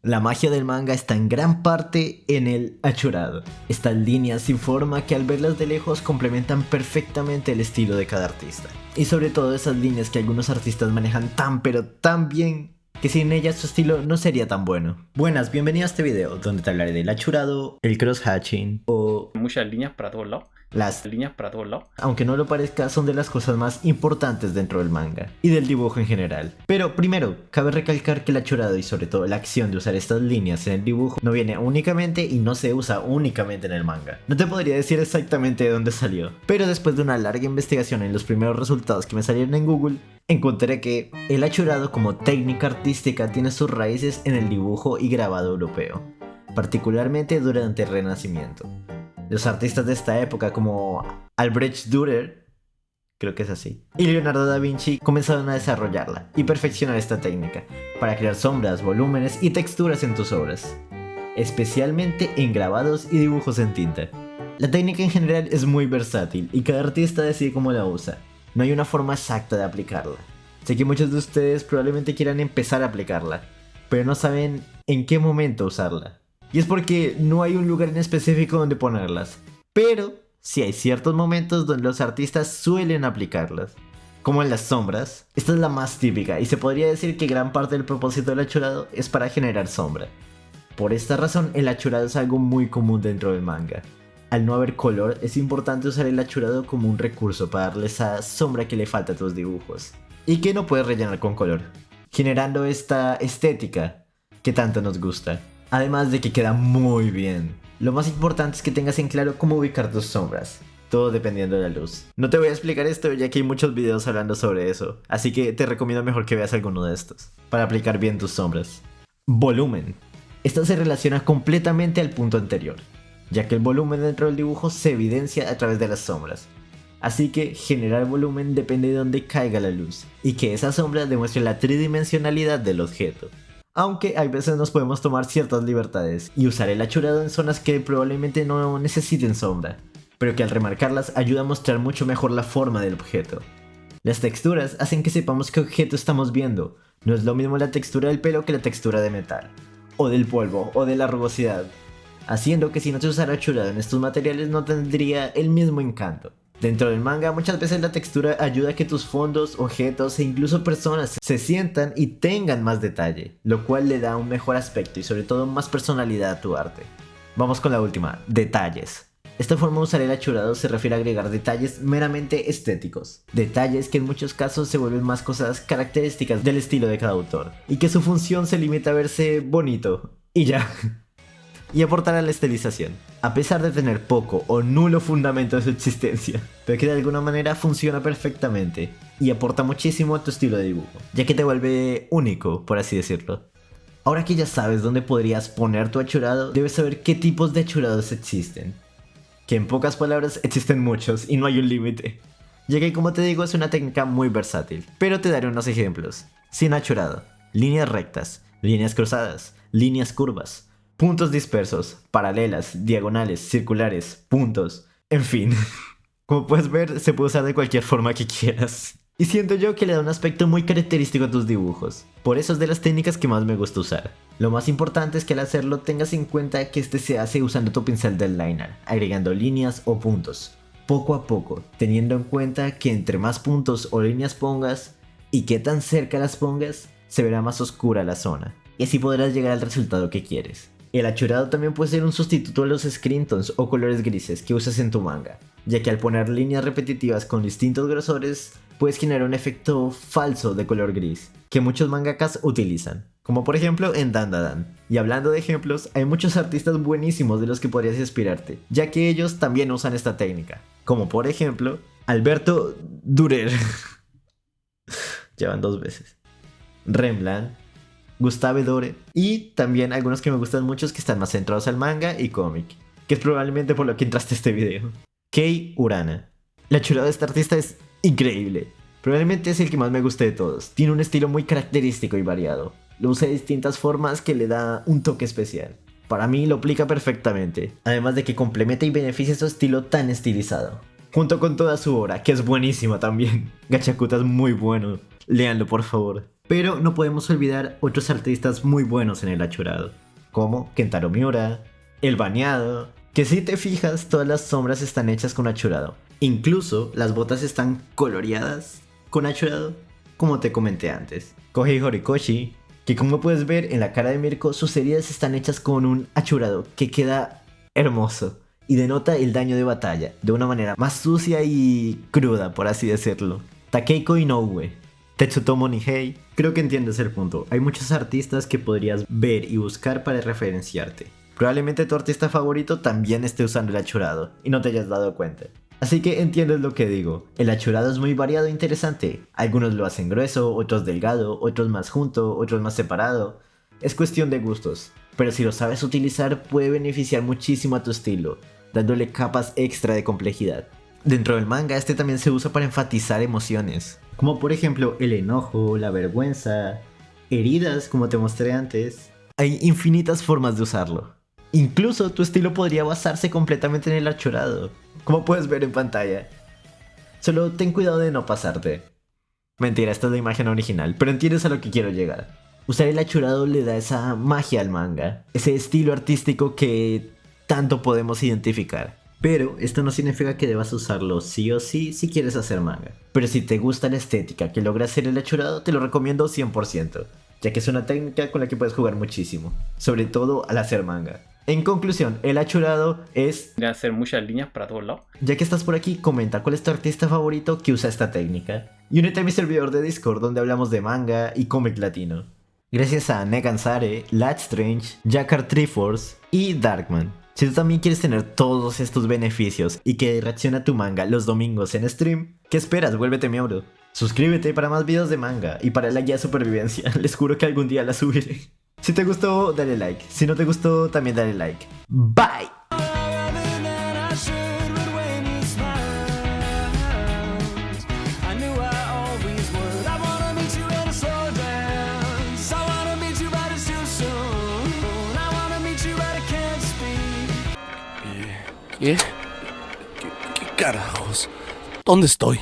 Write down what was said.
La magia del manga está en gran parte en el achurado. Estas líneas sin forma que al verlas de lejos complementan perfectamente el estilo de cada artista. Y sobre todo esas líneas que algunos artistas manejan tan pero tan bien que sin ellas su estilo no sería tan bueno. Buenas, bienvenido a este video donde te hablaré del achurado, el cross-hatching o muchas líneas para todos lados. las Líneas para todos lados. Aunque no lo parezca, son de las cosas más importantes dentro del manga y del dibujo en general. Pero primero, cabe recalcar que el achurado y sobre todo la acción de usar estas líneas en el dibujo no viene únicamente y no se usa únicamente en el manga. No te podría decir exactamente de dónde salió, pero después de una larga investigación en los primeros resultados que me salieron en Google, encontré que el achurado como técnica artística tiene sus raíces en el dibujo y grabado europeo, particularmente durante el Renacimiento. Los artistas de esta época como Albrecht Dürer, creo que es así, y Leonardo da Vinci comenzaron a desarrollarla y perfeccionar esta técnica para crear sombras, volúmenes y texturas en tus obras, especialmente en grabados y dibujos en tinta. La técnica en general es muy versátil y cada artista decide cómo la usa. No hay una forma exacta de aplicarla. Sé que muchos de ustedes probablemente quieran empezar a aplicarla, pero no saben en qué momento usarla. Y es porque no hay un lugar en específico donde ponerlas, pero sí hay ciertos momentos donde los artistas suelen aplicarlas, como en las sombras. Esta es la más típica y se podría decir que gran parte del propósito del achurado es para generar sombra. Por esta razón el achurado es algo muy común dentro del manga. Al no haber color es importante usar el achurado como un recurso para darle esa sombra que le falta a tus dibujos y que no puedes rellenar con color, generando esta estética que tanto nos gusta. Además de que queda muy bien. Lo más importante es que tengas en claro cómo ubicar tus sombras, todo dependiendo de la luz. No te voy a explicar esto ya que hay muchos videos hablando sobre eso, así que te recomiendo mejor que veas alguno de estos, para aplicar bien tus sombras. Volumen. Esto se relaciona completamente al punto anterior, ya que el volumen dentro del dibujo se evidencia a través de las sombras. Así que generar volumen depende de dónde caiga la luz, y que esa sombra demuestre la tridimensionalidad del objeto. Aunque hay veces nos podemos tomar ciertas libertades y usar el achurado en zonas que probablemente no necesiten sombra, pero que al remarcarlas ayuda a mostrar mucho mejor la forma del objeto. Las texturas hacen que sepamos qué objeto estamos viendo. No es lo mismo la textura del pelo que la textura de metal, o del polvo, o de la rugosidad, haciendo que si no se usara achurado en estos materiales no tendría el mismo encanto. Dentro del manga muchas veces la textura ayuda a que tus fondos, objetos e incluso personas se sientan y tengan más detalle, lo cual le da un mejor aspecto y sobre todo más personalidad a tu arte. Vamos con la última, detalles. Esta forma de usar el achurado se refiere a agregar detalles meramente estéticos, detalles que en muchos casos se vuelven más cosas características del estilo de cada autor, y que su función se limita a verse bonito, y ya. Y aportar a la estilización, a pesar de tener poco o nulo fundamento de su existencia, pero que de alguna manera funciona perfectamente y aporta muchísimo a tu estilo de dibujo, ya que te vuelve único, por así decirlo. Ahora que ya sabes dónde podrías poner tu achurado, debes saber qué tipos de achurados existen, que en pocas palabras existen muchos y no hay un límite, ya que como te digo es una técnica muy versátil, pero te daré unos ejemplos. Sin achurado, líneas rectas, líneas cruzadas, líneas curvas, puntos dispersos, paralelas, diagonales, circulares, puntos, en fin. Como puedes ver, se puede usar de cualquier forma que quieras. Y siento yo que le da un aspecto muy característico a tus dibujos. Por eso es de las técnicas que más me gusta usar. Lo más importante es que al hacerlo tengas en cuenta que este se hace usando tu pincel del liner, agregando líneas o puntos, poco a poco, teniendo en cuenta que entre más puntos o líneas pongas y qué tan cerca las pongas, se verá más oscura la zona. Y así podrás llegar al resultado que quieres. El achurado también puede ser un sustituto a los screen tones o colores grises que usas en tu manga, ya que al poner líneas repetitivas con distintos grosores, puedes generar un efecto falso de color gris, que muchos mangakas utilizan, como por ejemplo en Dandadan. Y hablando de ejemplos, hay muchos artistas buenísimos de los que podrías inspirarte, ya que ellos también usan esta técnica, como por ejemplo, Alberto Dürer, llevan 2 veces, Rembrandt, Gustave Dore y también algunos que me gustan mucho que están más centrados al manga y cómic, que es probablemente por lo que entraste a este video. Kei Urana. La achurado de este artista es increíble. Probablemente es el que más me gusta de todos. Tiene un estilo muy característico y variado. Lo usa de distintas formas que le da un toque especial. Para mí lo aplica perfectamente, además de que complementa y beneficia su estilo tan estilizado, junto con toda su obra, que es buenísima también. Gachakuta es muy bueno, léanlo por favor. Pero no podemos olvidar otros artistas muy buenos en el achurado, como Kentaro Miura, El Baneado, que si te fijas todas las sombras están hechas con achurado. Incluso las botas están coloreadas con achurado, como te comenté antes. Kohei Horikoshi, que como puedes ver en la cara de Mirko, sus heridas están hechas con un achurado que queda hermoso y denota el daño de batalla de una manera más sucia y cruda, por así decirlo. Takeiko Inoue, Tetsutomo Nihei, creo que entiendes el punto. Hay muchos artistas que podrías ver y buscar para referenciarte. Probablemente tu artista favorito también esté usando el achurado y no te hayas dado cuenta. Así que entiendes lo que digo. El achurado es muy variado e interesante. Algunos lo hacen grueso, otros delgado, otros más junto, otros más separado. Es cuestión de gustos, pero si lo sabes utilizar puede beneficiar muchísimo a tu estilo, dándole capas extra de complejidad. Dentro del manga este también se usa para enfatizar emociones, como por ejemplo el enojo, la vergüenza, heridas como te mostré antes. Hay infinitas formas de usarlo. Incluso tu estilo podría basarse completamente en el achurado, como puedes ver en pantalla. Solo ten cuidado de no pasarte. Mentira, esta es la imagen original, pero entiendes a lo que quiero llegar. Usar el achurado le da esa magia al manga, ese estilo artístico que tanto podemos identificar. Pero esto no significa que debas usarlo sí o sí si quieres hacer manga. Pero si te gusta la estética que logra hacer el achurado, te lo recomiendo 100%, ya que es una técnica con la que puedes jugar muchísimo, sobre todo al hacer manga. En conclusión, el achurado es... De hacer muchas líneas para todos lados. Ya que estás por aquí, comenta cuál es tu artista favorito que usa esta técnica. Y únete a mi servidor de Discord donde hablamos de manga y cómic latino. Gracias a Negansare, Latstrange, Jakar Triforce y Darkman. Si tú también quieres tener todos estos beneficios y que reacciona a tu manga los domingos en stream, ¿qué esperas? Vuélvete miembro. Suscríbete para más videos de manga y para la guía de supervivencia. Les juro que algún día la subiré. Si te gustó, dale like. Si no te gustó, también dale like. Bye. ¿Qué? ¿Qué carajos? ¿Dónde estoy?